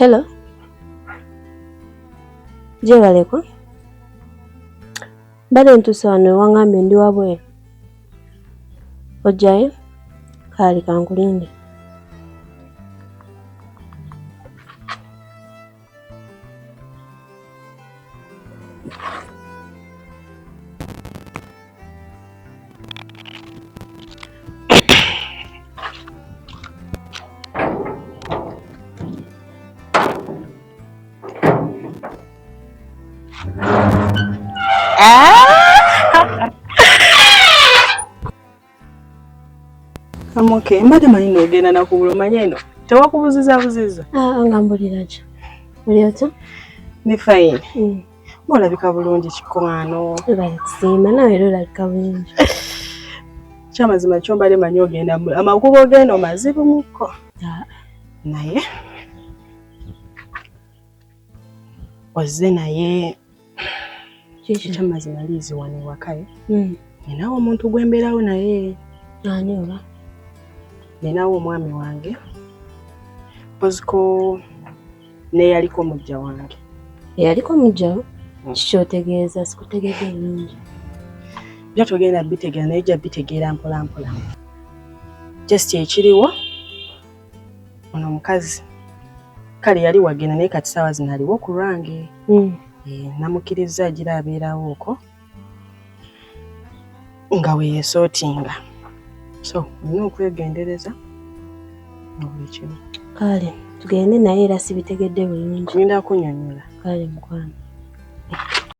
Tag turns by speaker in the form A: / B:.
A: Hello. Je baleko. Bale ntusano wangambe ndi wabwe. Ojaye kali kankulinde.
B: Okay, mbade manyi ogenda nakubula manyeno. Tewakubuziza buziza.
A: Ngambulira kyo. Uliotya?
B: Ni fine. Olabika bulungi kikwano.
A: Bali kusiima nawe olabika bulungi.
B: Kyamazima kyo mbade manyi ogenda amakubo ogenda mazibu muko. Naye wazze naye kyamazima lizi wane wakaye. Ninawo omuntu gwemberawo naye.
A: Ani oba?
B: Ninawo omwami wange. Poziko ne yaliko mujja wange.
A: Yaliko mujja? Kikyotegeeza sikutegeeza bulungi.
B: Byatogenda bitegeera naye jja bitegeera mpola mpola. Just ekiriwo ono omukazi kale yali wagenda naye kati ssaawa zino aliwo ku lwange. Namukkiriza agira abeerawo okwo nga weeyesootinga. So, olina okwegendereza buli kimu.
A: Kale tugende naye era sibitegedde bulungi.
B: Ngenda kunnyonnyola.
A: Kale mukwano.